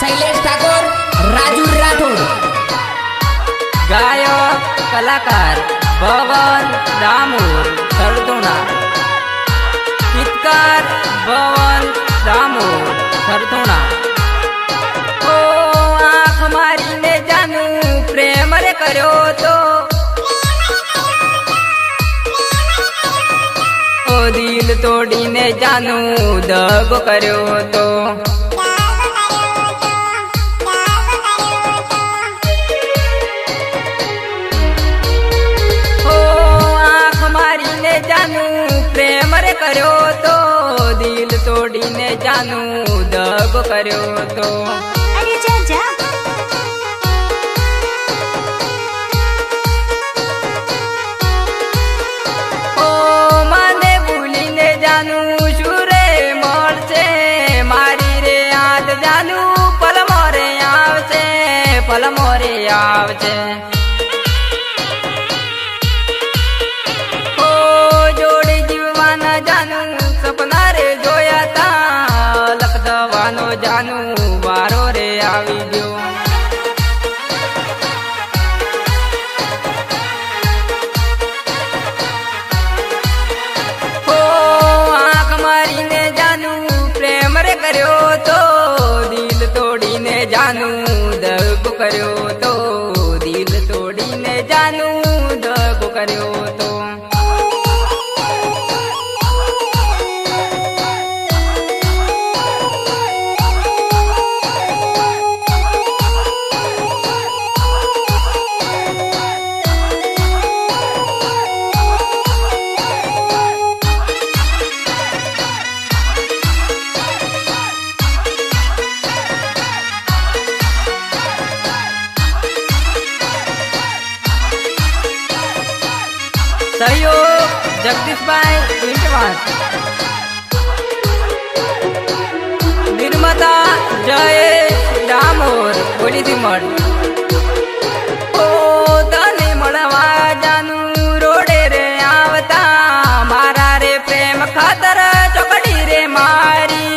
शैलेश ठाकोर, राजू राठोड। गायक कलाकार भवन दामोर सरदोणा। गीतकार भवन दामोर सरदोणा। ओ आँख मारीने जानू प्रेम रे कर्यो तो, ओ दिल तोड़ीने जानू दगो कर्यो तो। जानू प्रेम रे कर्यो तो, दिल तोड़ीने जानू दगो कर्यो तो। अरे जा जा। ओ मने भूलीने जानू शुरे मोरछे, मारी रे याद जानू पल मोरे आवछे, पल मोरे आवछे। सपना रे जोया था लखदवानो जानू वारो रे आवी गयो। ओ आँख मारीने जानू प्रेम रे कर्यो तो, दिल तोड़ीने जानू दगो कर्यो तो, दिल तोड़ीने जानू दगो कर्यो तो। सहयोग जगदीश भाई इंटवास। निर्माता जयेश दामोर पोलीसी मठ। ओ तने मळवा जानू रोडे रे आवता, मारा रे प्रेम खातर चोकड़ी रे मारी।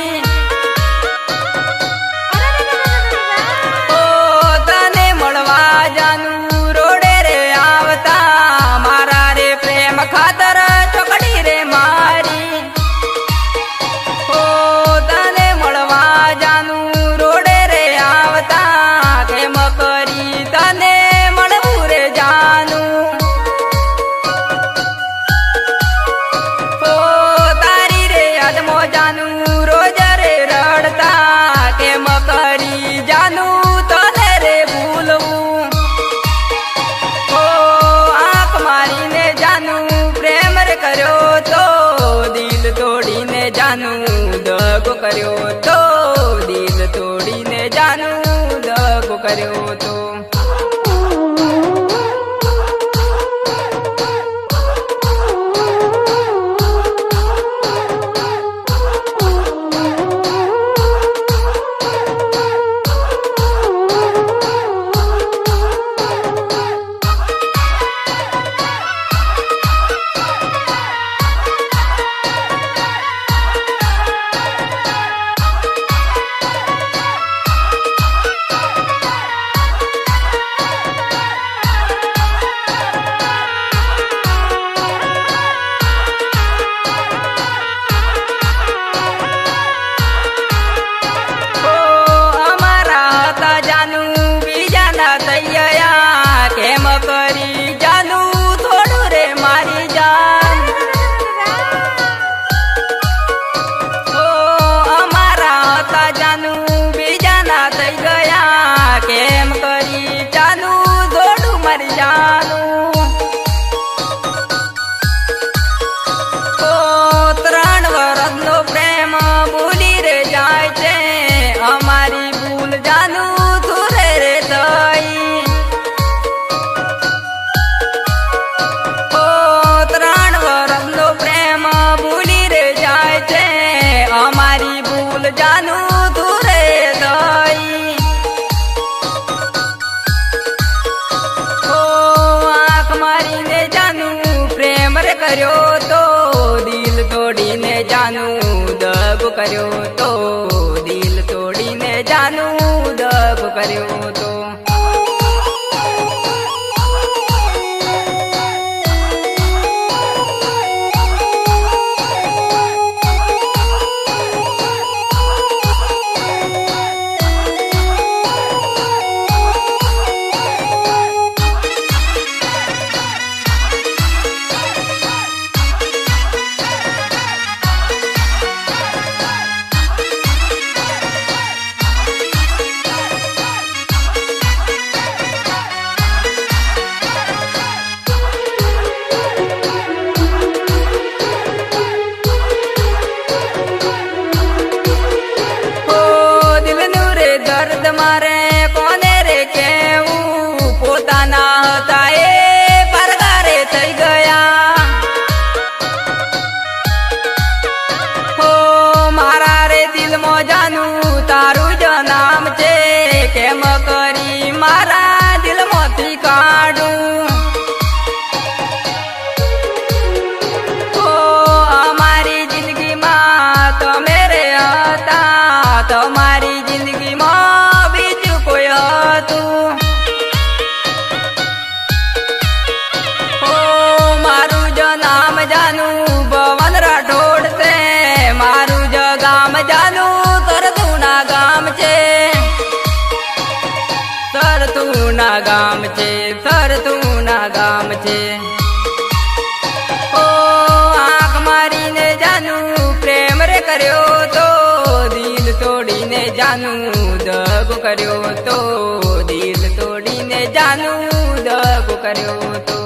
ओ तने मळवा जानू रोडे रे आवता, मारा रे प्रेम खातर चोकड़ी रे मारी। ओ तने मळवा जानू रोडे रे आवता, केम करी तने मळवू रे जानू। ओ तारी रे अदमो जानू रोज रे रड़ता, केम करी जानू तने रे भूलवू। ओ आँख मारीने जानू प्रेम रे कर्यो तो, दिल तोड़ीने जानू दगो कर्यो तो, दिल तोड़ीने जानू दगो कर्यो तो। केम करी जानू थोड़ू रे मारी जान। ओ अमारा था जानू बीजाना थई गया, केम करी जानू थोड़ू मारी जानू। ओ 3 वर्षनो प्रेम भूली रे जाय छे, अमारी भूल जानू थोड़े रे थई। हमारी भूल जानू दूरे दई। ओ आँख मारीने जानू प्रेम रे कर्यो तो, दिल तोड़ीने जानू दगो कर्यो तो, दिल तोड़ीने जानू કર્યો તો દર્દ મારે કોને રે કેવું પોતાના હતા એ પરગારે થઈ ગયા હો મારા રે દિલમાં જાનું તારું જ નામ છે કેમ કરી મારા દિલમાંથી કાઢું હો અમારી જિંદગીમાં તમે રે હતા તમારી ગામ છે સરતુના ગામ છે ઓ આંખ મારીને જાનું પ્રેમ રે કર્યો તો દિલ તોડીને જાનું દગો કર્યો તો દિલ તોડીને જાનું દગો કર્યો તો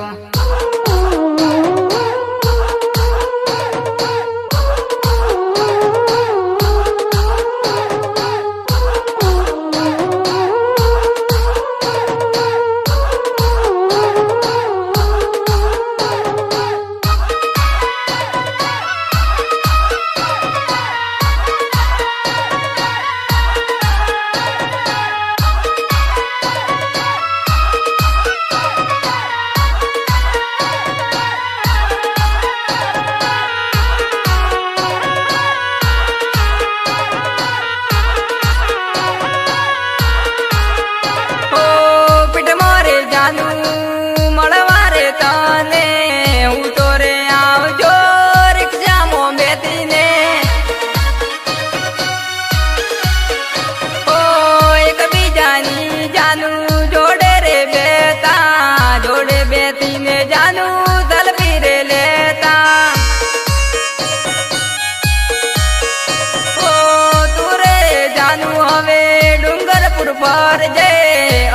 પર જે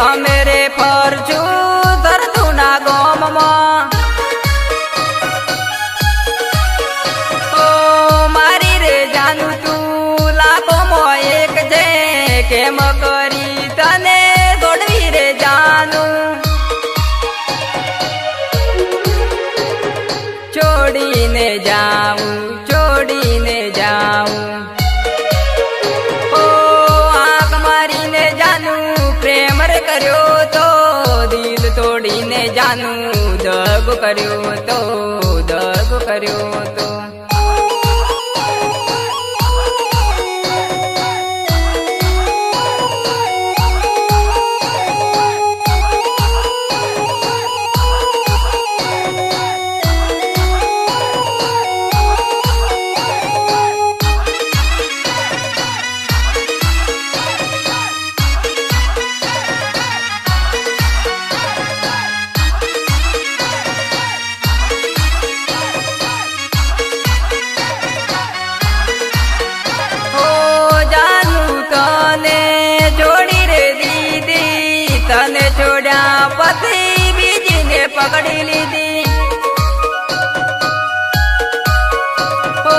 અમે રે ફરશું ધરતુના ગોમમાં ઓ મારી રે જાનું તું લાખોમાં એક છે કેમ કરી તને દોડવી રે જાનું છોડીને જાઉં છોડીને જાઉં કર્યો તો દિલ તોડીને જાનું દગો કર્યો તો દગો કર્યો તો તને છોડ્યા પછી બીજીને પકડી લીધી ઓ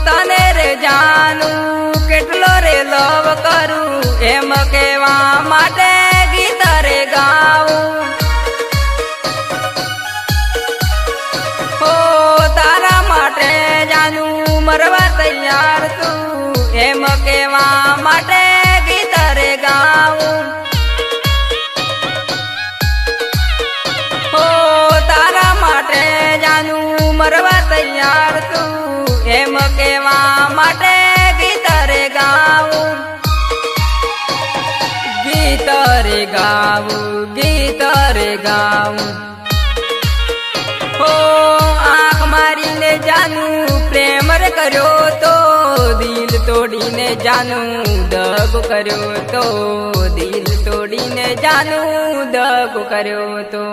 તને રે જાનું કેટલો રે લવ કરું એમ કહેવા માટે ગીત રે ગાવું ઓ તારા માટે જાનું મરવા તૈયાર તું એમ કહેવા માટે ગીત રે ગાવું મરવા તૈયાર તું એમ કહેવા માટે ગીત રે ગાવું ગીત ગાવું ગીત રે ગાવું હો આંખ મારીને જાનું પ્રેમ રે કર્યો તો દિલ તોડીને જાનું દગો કર્યો તો દિલ તોડીને જાનું દગો કર્યો તો